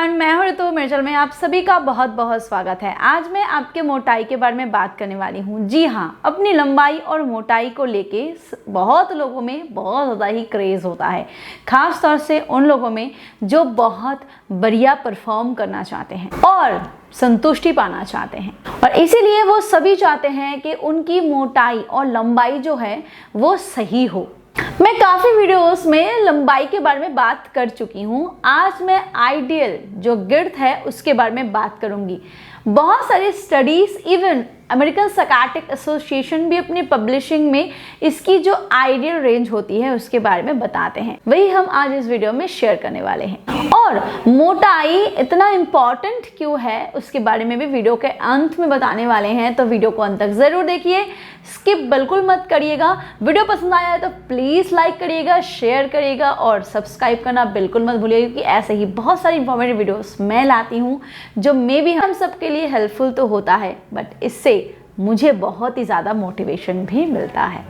Everyone, मैं हूं ऋतु। मेरे चैनल में आप सभी का बहुत बहुत स्वागत है। आज मैं आपके मोटाई के बारे में बात करने वाली हूं। जी हाँ, अपनी लंबाई और मोटाई को लेके बहुत लोगों में बहुत ज़्यादा ही क्रेज़ होता है, ख़ास तौर से उन लोगों में जो बहुत बढ़िया परफॉर्म करना चाहते हैं और संतुष्टि पाना चाहते हैं, और इसीलिए वो सभी चाहते हैं कि उनकी मोटाई और लंबाई जो है वो सही हो। मैं काफ़ी वीडियोस में लंबाई के बारे में बात कर चुकी हूँ। आज मैं आइडियल जो गिर्थ है उसके बारे में बात करूँगी। बहुत सारे studies, even American psychiatric association भी अपनी पब्लिशिंग में इसकी जो आइडियल रेंज होती है उसके बारे में बताते हैं। वही हम आज इस वीडियो में शेयर करने वाले हैं। और मोटाई इतना इम्पॉर्टेंट क्यों है उसके बारे में भी वीडियो के अंत में बताने वाले हैं, तो वीडियो को अंत तक ज़रूर देखिए, स्किप बिल्कुल मत करिएगा। वीडियो पसंद आया है तो प्लीज़ लाइक करिएगा, शेयर करिएगा और सब्सक्राइब करना बिल्कुल मत भूलिएगा, क्योंकि ऐसे ही बहुत सारी इंफॉर्मेटिव वीडियोस मैं लाती हूँ जो मे भी हम सबके लिए हेल्पफुल तो होता है, बट इससे मुझे बहुत ही ज़्यादा मोटिवेशन भी मिलता है।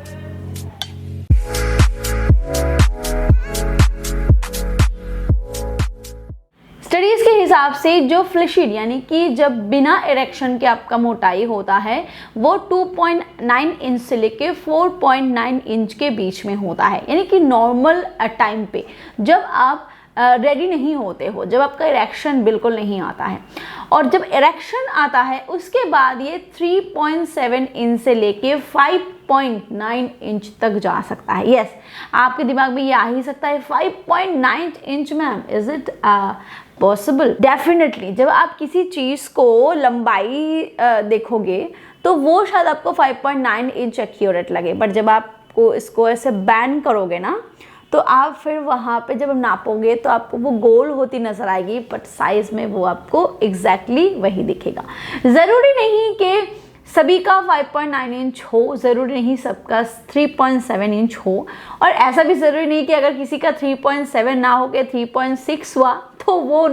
स्टडीज़ के हिसाब से जो फ्लैसिड यानी कि जब बिना इरेक्शन के आपका मोटाई होता है वो 2.9 इंच से लेके 4.9 इंच के बीच में होता है। यानी कि नॉर्मल टाइम पे जब आप रेडी नहीं होते हो, जब आपका इरेक्शन बिल्कुल नहीं आता है, और जब इरेक्शन आता है उसके बाद ये 3.7 इंच से लेके 5.9 इंच तक जा सकता है। यस, आपके दिमाग में ये आ ही सकता है 5.9 inch ma'am, is it possible? Definitely. जब आप किसी चीज़ को लंबाई देखोगे तो वो शायद आपको 5.9 इंच एक्यूरेट लगे, बट जब आपको इसको ऐसे बैन करोगे ना तो आप फिर वहाँ पे जब नापोगे तो आपको वो गोल होती नज़र आएगी, बट साइज़ में वो आपको एग्जैक्टली वही दिखेगा। ज़रूरी नहीं कि सभी का 5.9 इंच हो, ज़रूरी नहीं सबका 3.7 इंच हो, और ऐसा भी ज़रूरी नहीं कि अगर किसी का 3.7 ना हो के 3.6 हुआ तो वो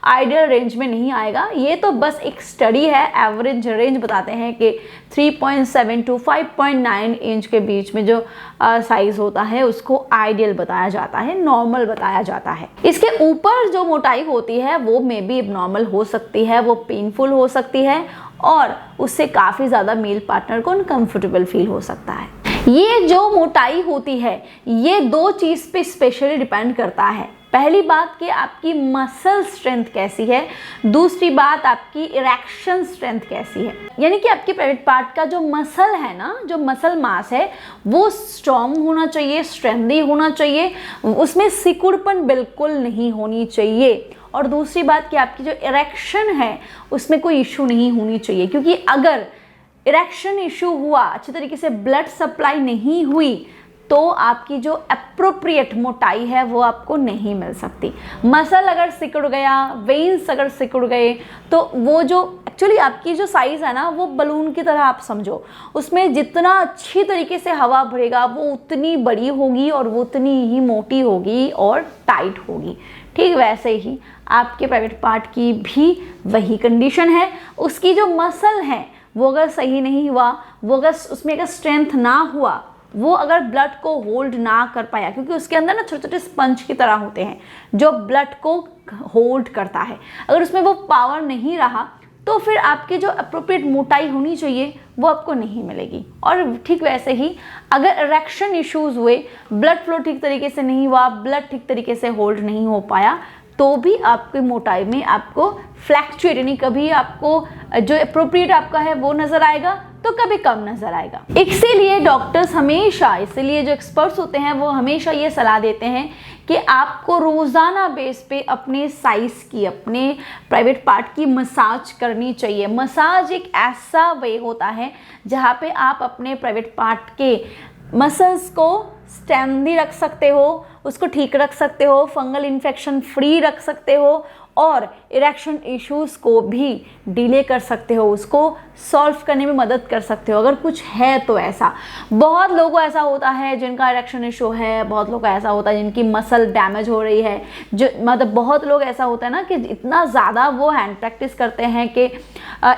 आइडियल रेंज में नहीं आएगा। ये तो बस एक स्टडी है, एवरेज रेंज बताते हैं कि 3.7 टू 5.9 इंच के बीच में जो साइज़ होता है उसको आइडियल बताया जाता है, नॉर्मल बताया जाता है। इसके ऊपर जो मोटाई होती है वो मे बी एबनॉर्मल हो सकती है, वो पेनफुल हो सकती है, और उससे काफ़ी ज़्यादा मेल पार्टनर को अनकंफर्टेबल फील हो सकता है। ये जो मोटाई होती है ये दो चीज़ पे स्पेशली डिपेंड करता है। पहली बात कि आपकी मसल स्ट्रेंथ कैसी है, दूसरी बात आपकी इरेक्शन स्ट्रेंथ कैसी है। यानी कि आपके प्राइवेट पार्ट का जो मसल है ना, जो मसल मास है वो स्ट्रॉन्ग होना चाहिए, स्ट्रेंथी होना चाहिए, उसमें सिकुड़पन बिल्कुल नहीं होनी चाहिए। और दूसरी बात कि आपकी जो इरेक्शन है उसमें कोई इशू नहीं होनी चाहिए, क्योंकि अगर इरेक्शन इशू हुआ, अच्छी तरीके से ब्लड सप्लाई नहीं हुई, तो आपकी जो एप्रोप्रिएट मोटाई है वो आपको नहीं मिल सकती। मसल अगर सिकुड़ गया, वेन्स अगर सिकुड़ गए, तो वो जो एक्चुअली आपकी जो साइज़ है ना वो बलून की तरह आप समझो, उसमें जितना अच्छी तरीके से हवा भरेगा वो उतनी बड़ी होगी और वो उतनी ही मोटी होगी और टाइट होगी। ठीक वैसे ही आपके प्राइवेट पार्ट की भी वही कंडीशन है। उसकी जो मसल है वो अगर सही नहीं हुआ, वो अगर उसमें अगर स्ट्रेंथ ना हुआ, वो अगर ब्लड को होल्ड ना कर पाया, क्योंकि उसके अंदर ना छोटे छोटे स्पंज की तरह होते हैं जो ब्लड को होल्ड करता है, अगर उसमें वो पावर नहीं रहा तो फिर आपकी जो अप्रोप्रिएट मोटाई होनी चाहिए वो आपको नहीं मिलेगी। और ठीक वैसे ही अगर इरेक्शन इश्यूज हुए, ब्लड फ्लो ठीक तरीके से नहीं हुआ, ब्लड ठीक तरीके से होल्ड नहीं हो पाया, तो भी आपकी मोटाई में आपको फ्लैक्चुएट, यानी कभी आपको जो अप्रोप्रिएट आपका है वो नज़र आएगा तो कभी कम नज़र आएगा। इसीलिए डॉक्टर्स हमेशा, इसीलिए जो एक्सपर्ट्स होते हैं वो हमेशा ये सलाह देते हैं कि आपको रोज़ाना बेस पे अपने साइज़ की, अपने प्राइवेट पार्ट की मसाज करनी चाहिए। मसाज एक ऐसा वे होता है जहाँ पे आप अपने प्राइवेट पार्ट के मसल्स को स्ट्रेंथी रख सकते हो, उसको ठीक रख सकते हो, फंगल इन्फेक्शन फ्री रख सकते हो, और इरेक्शन इश्यूज़ को भी डिले कर सकते हो, उसको सॉल्व करने में मदद कर सकते हो अगर कुछ है तो। ऐसा बहुत लोगों को ऐसा होता है जिनका इरेक्शन इशू है, बहुत लोगों को ऐसा होता है जिनकी मसल डैमेज हो रही है, जो मतलब बहुत लोग ऐसा होता है ना कि इतना ज़्यादा वो हैंड प्रैक्टिस करते हैं कि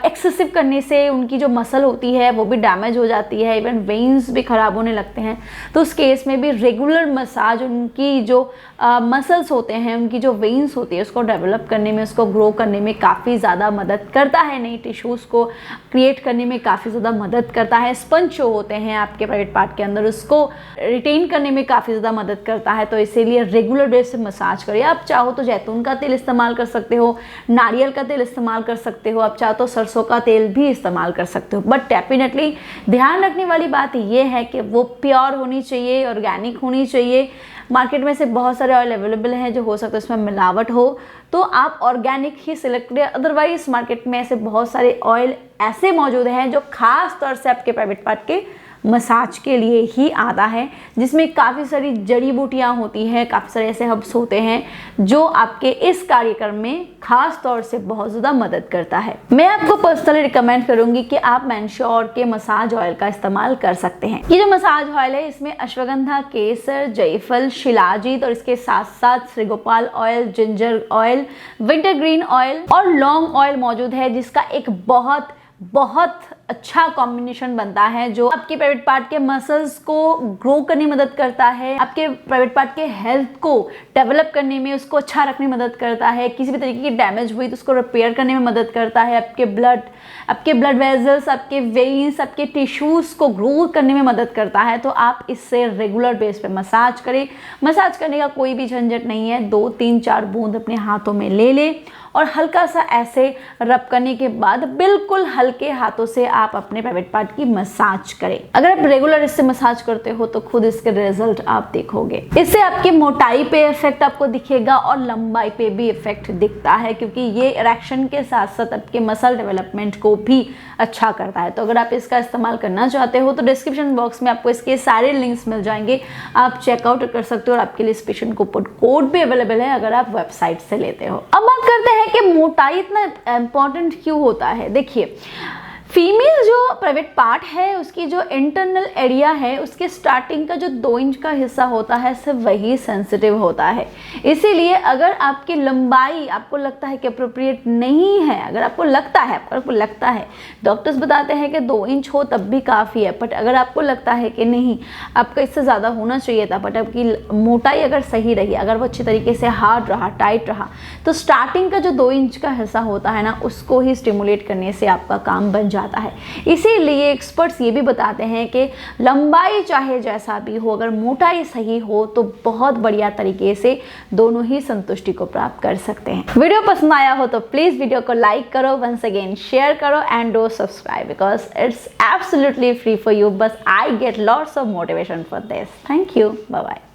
एक्सेसिव करने से उनकी जो मसल होती है वो भी डैमेज हो जाती है, इवन वेन्स भी ख़राब होने लगते हैं। तो उस केस में भी रेगुलर मसाज उनकी की जो मसल्स होते हैं, उनकी जो वेन्स होती है उसको डेवलप करने में, उसको ग्रो करने में काफ़ी ज़्यादा मदद करता है, नई टिश्यूज़ को क्रिएट करने में काफ़ी ज़्यादा मदद करता है। स्पंज जो होते हैं आपके प्राइवेट पार्ट के अंदर उसको रिटेन करने में काफ़ी ज़्यादा मदद करता है। तो इसीलिए रेगुलर बेस से मसाज करिए। आप चाहो तो जैतून का तेल इस्तेमाल कर सकते हो, नारियल का तेल इस्तेमाल कर सकते हो, आप चाहो तो सरसों का तेल भी इस्तेमाल कर सकते हो। बट डेफिनेटली ध्यान रखने वाली बात ये है कि वो प्योर होनी चाहिए, ऑर्गेनिक होनी चाहिए। मार्केट में से बहुत सारे ऑयल अवेलेबल हैं जो हो सकता है उसमें मिलावट हो, तो आप ऑर्गेनिक ही सिलेक्ट करिए। अदरवाइज मार्केट में ऐसे बहुत सारे ऑयल ऐसे मौजूद हैं जो खास तौर से आपके प्राइवेट पार्ट के मसाज के लिए ही आता है, जिसमें काफ़ी सारी जड़ी बूटियाँ होती हैं, काफ़ी सारे ऐसे हर्ब्स होते हैं जो आपके इस कार्यक्रम में खास तौर से बहुत ज़्यादा मदद करता है। मैं आपको पर्सनली रिकमेंड करूंगी कि आप मैंश्योर के मसाज ऑयल का इस्तेमाल कर सकते हैं। ये जो मसाज ऑयल है इसमें अश्वगंधा, केसर, जायफल, शिलाजीत और इसके साथ साथ Shrigopal oil, ginger oil, wintergreen oil और लौंग ऑयल मौजूद है, जिसका एक बहुत अच्छा कॉम्बिनेशन बनता है जो आपके प्राइवेट पार्ट के मसल्स को ग्रो करने में मदद करता है, आपके प्राइवेट पार्ट के हेल्थ को डेवलप करने में, उसको अच्छा रखने में मदद करता है, किसी भी तरीके की डैमेज हुई तो उसको रिपेयर करने में मदद करता है, आपके ब्लड वेजल्स, आपके वेन्स, आपके टिश्यूज को ग्रो करने में मदद करता है। तो आप इससे रेगुलर बेस पे मसाज करें। मसाज करने का कोई भी झंझट नहीं है, 2, 3, 4 बूंद अपने हाथों में ले लें और हल्का सा ऐसे रब करने के बाद बिल्कुल हल्के हाथों से आप अपने प्राइवेट पार्ट की मसाज करें। अगर आप रेगुलर इससे मसाज करते हो तो खुद इसके रिजल्ट आप देखोगे। इससे आपकी मोटाई पे इफेक्ट आपको दिखेगा और लंबाई पे भी इफेक्ट दिखता है, क्योंकि ये इरेक्शन के साथ साथ आपके मसल डेवलपमेंट को भी अच्छा करता है। तो अगर आप इसका इस्तेमाल करना चाहते हो तो डिस्क्रिप्शन बॉक्स में आपको इसके सारे लिंक्स मिल जाएंगे, आप चेकआउट कर सकते हो और आपके लिए स्पेशल कूपन कोड भी अवेलेबल है अगर आप वेबसाइट से लेते हो। अब बात करते हैं कि मोटाई इतना इंपॉर्टेंट क्यों होता है। देखिए, फीमेल जो प्राइवेट पार्ट है उसकी जो इंटरनल एरिया है उसके स्टार्टिंग का जो 2 इंच का हिस्सा होता है सिर्फ वही सेंसिटिव होता है। इसीलिए अगर आपकी लंबाई आपको लगता है कि अप्रोप्रिएट नहीं है, अगर आपको लगता है डॉक्टर्स बताते हैं कि 2 इंच हो तब भी काफ़ी है, बट अगर आपको लगता है कि नहीं आपका इससे ज़्यादा होना चाहिए था, बट आपकी मोटाई अगर सही रही, अगर वो अच्छी तरीके से हार्ड रहा, टाइट रहा, तो स्टार्टिंग का जो 2 इंच का हिस्सा होता है ना उसको ही स्टिमुलेट करने से आपका काम बन जाता है। इसीलिए एक्सपर्ट्स ये भी बताते हैं कि लंबाई चाहे जैसा भी हो, अगर मोटाई सही हो तो बहुत बढ़िया तरीके से दोनों ही संतुष्टि को प्राप्त कर सकते हैं। वीडियो पसंद आया हो तो प्लीज वीडियो को लाइक करो, वंस अगेन शेयर करो and do subscribe because it's absolutely free for you, बस I get lots of motivation for this. Thank you, bye bye.